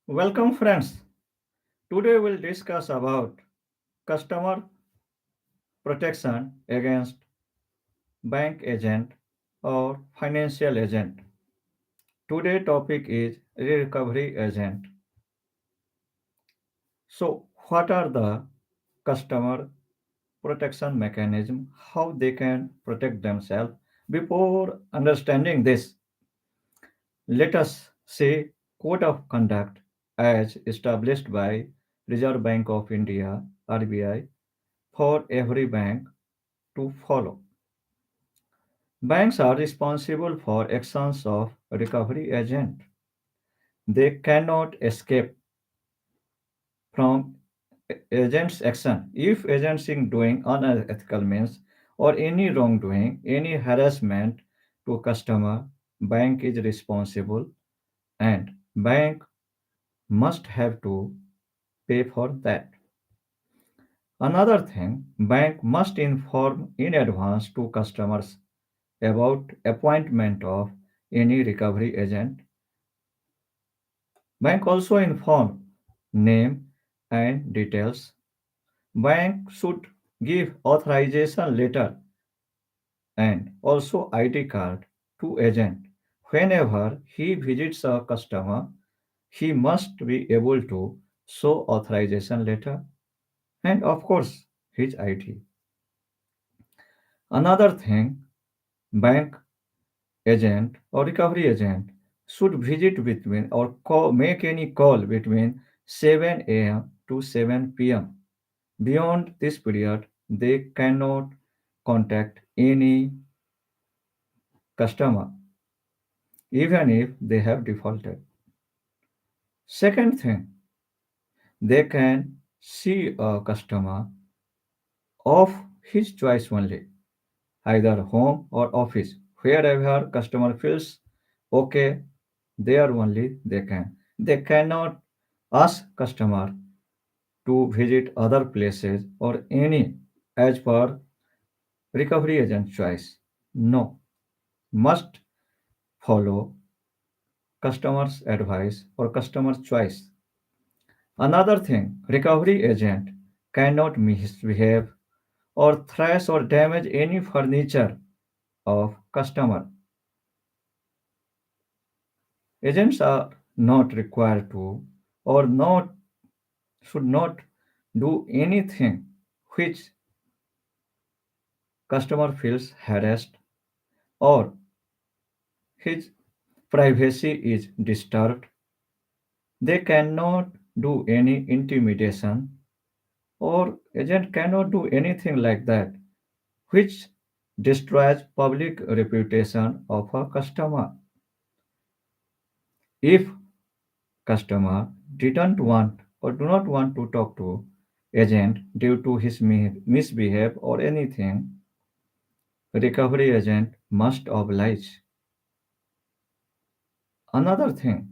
Welcome friends. Today we'll discuss about customer protection against bank agent or financial agent. Today topic is recovery agent. So what are the customer protection mechanism? How they can protect themselves? Before understanding this, let us say code of conduct as established by Reserve Bank of India RBI for every bank to follow. Banks are responsible for actions of recovery agent. They cannot escape from agent's action. If agents is doing unethical means or any wrongdoing, any harassment to customer, bank is responsible and bank must have to pay for that. Another thing, bank must inform in advance to customers about appointment of any recovery agent. Bank also inform name and details. Bank should give authorization letter and also ID card to agent. Whenever he visits a customer, he must be able to show authorization letter and of course his ID. Another thing, bank agent or recovery agent should visit between or make any call between 7 a.m. to 7 p.m. Beyond this period, they cannot contact any customer, even if they have defaulted. Second thing, they can see a customer of his choice only, either home or office. Wherever customer feels okay, there only they can. They cannot ask customer to visit other places or any as per recovery agent choice. No, must follow customer's advice or customer's choice. Another thing, recovery agent cannot misbehave or thrash or damage any furniture of customer. Agents are not required to or not should not do anything which customer feels harassed or his privacy is disturbed. They cannot do any intimidation or agent cannot do anything like that which destroys public reputation of a customer. If customer didn't want or do not want to talk to agent due to his misbehave or anything, recovery agent must oblige. Another thing,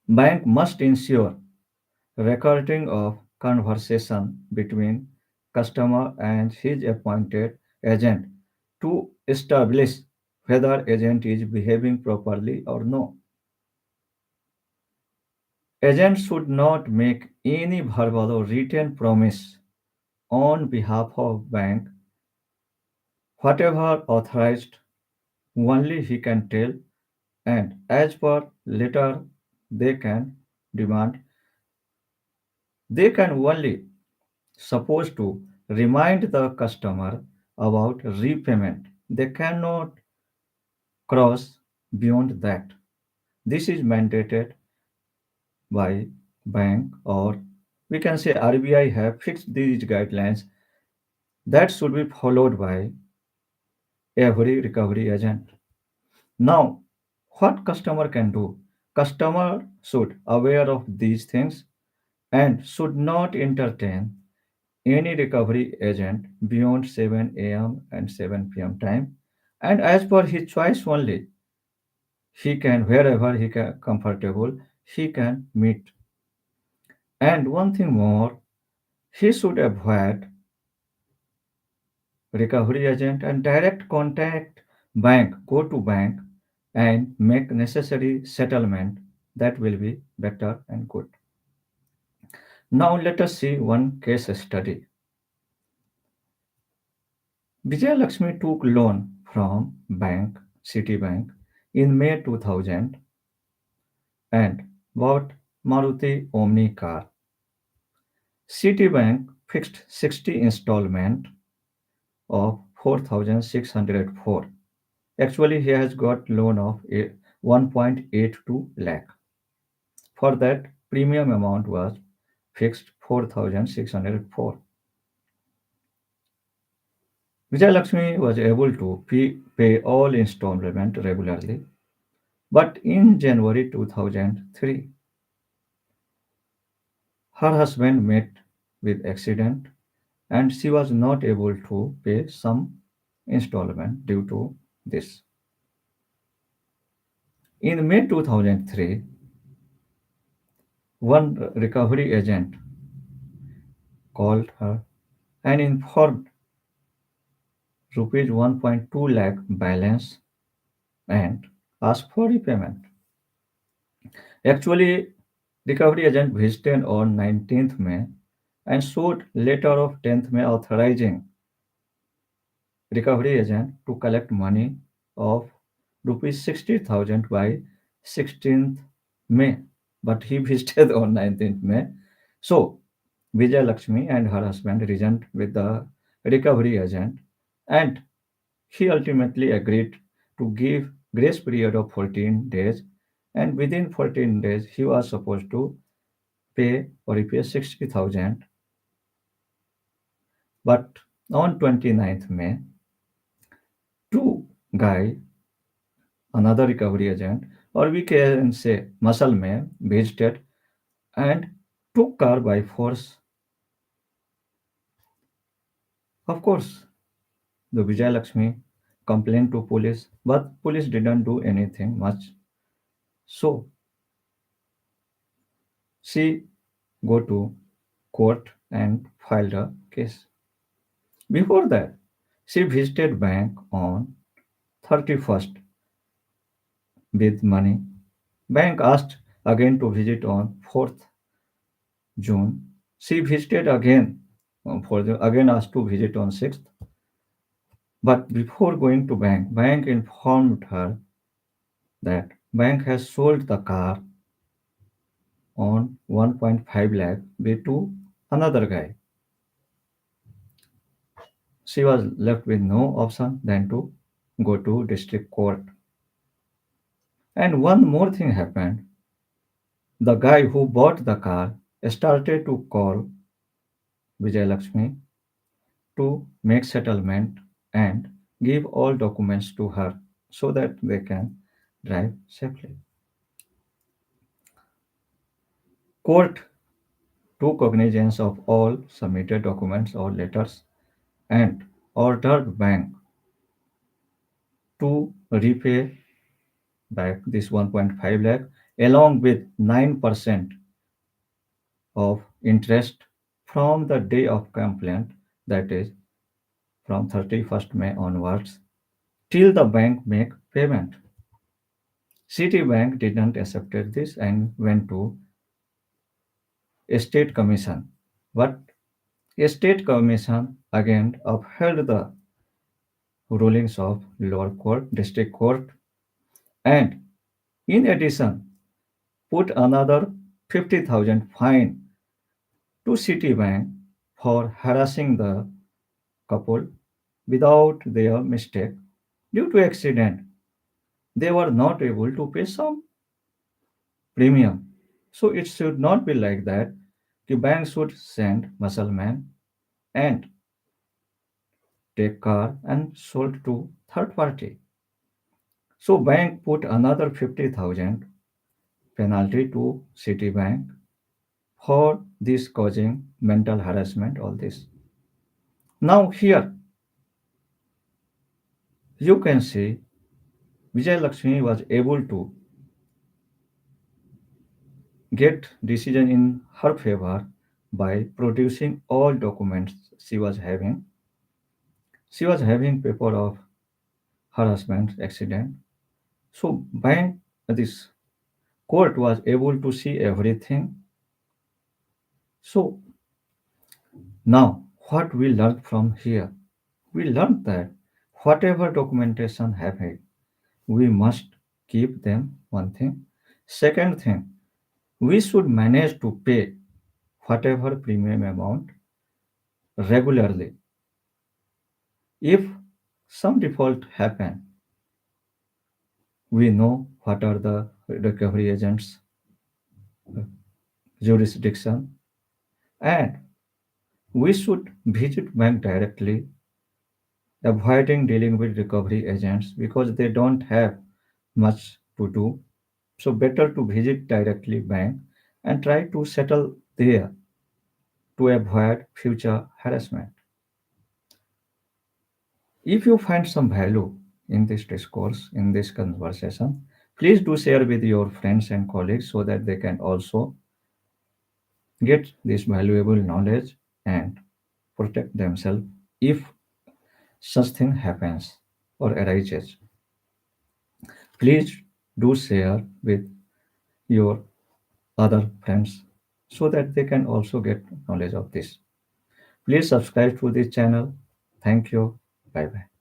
bank must ensure recording of conversation between customer and his appointed agent to establish whether agent is behaving properly or no. Agent should not make any verbal or written promise on behalf of bank. Whatever authorized, only he can tell, and as per letter they can demand, they can only supposed to remind the customer about repayment. They cannot cross beyond that. This is mandated by bank or we can say RBI have fixed these guidelines that should be followed by every recovery agent. Now, what customer can do? Customer should aware of these things and should not entertain any recovery agent beyond 7 a.m. and 7 p.m. time. And as per his choice only, he can, wherever he can comfortable, he can meet. And one thing more, he should avoid recovery agent and direct contact bank, go to bank and make necessary settlement. That will be better and good. Now let us see one case study. Vijay Lakshmi took loan from bank Citibank in May 2000 and bought Maruti Omni car. Citibank fixed 60 installment of 4,604. Actually, he has got loan of 1.82 lakh. For that, premium amount was fixed 4,604. Vijay Lakshmi was able to pay all installment regularly, but in January 2003, her husband met with accident and she was not able to pay some installment due to this. In May 2003, one recovery agent called her and informed rupees 1.2 lakh balance and asked for repayment. Actually, recovery agent visited on 19th May and showed letter of 10th May authorizing recovery agent to collect money of rupees 60,000 by 16th May, but he visited on 19th May. So Vijay Lakshmi and her husband reasoned with the recovery agent and he ultimately agreed to give grace period of 14 days and within 14 days he was supposed to pay or repay 60,000, but on 29th May two guy, another recovery agent, or we can say muscle man, visited and took car by force. Of course, the Vijay Lakshmi complained to police, but police didn't do anything much. So she go to court and filed a case. Before that, she visited bank on 31st with money. Bank asked again to visit on 4th June. She visited again again asked to visit on 6th. But before going to bank informed her that bank has sold the car on 1.5 lakh to another guy. She was left with no option than to go to district court. And one more thing happened. The guy who bought the car started to call Vijay Lakshmi to make settlement and give all documents to her so that they can drive safely. Court took cognizance of all submitted documents or letters and ordered bank to repay back this 1.5 lakh along with 9% of interest from the day of complaint, that is from 31st May onwards, till the bank make payment. Citibank didn't accept this and went to a state commission. But a state commission again upheld the rulings of lower court, district court, and in addition put another 50,000 fine to Citibank for harassing the couple without their mistake. Due to accident, they were not able to pay some premium. So it should not be like that. The bank should send muscleman and take car and sold to third party. So bank put another 50,000 penalty to Citibank for this causing mental harassment, all this. Now here you can see Vijay Lakshmi was able to get decision in her favor by producing all documents she was having. She was having paper of her husband's accident. So bank this court was able to see everything. So now what we learned from here? We learned that whatever documentation have it, we must keep them one thing. Second thing, we should manage to pay whatever premium amount regularly. If some default happen, we know what are the recovery agents jurisdiction, and we should visit bank directly, avoiding dealing with recovery agents because they don't have much to do. So better to visit directly bank and try to settle there to avoid future harassment. If you find some value in this discourse, in this conversation, please do share with your friends and colleagues so that they can also get this valuable knowledge and protect themselves if such thing happens or arises. Please do share with your other friends so that they can also get knowledge of this. Please subscribe to this channel. Thank you. Bye bye.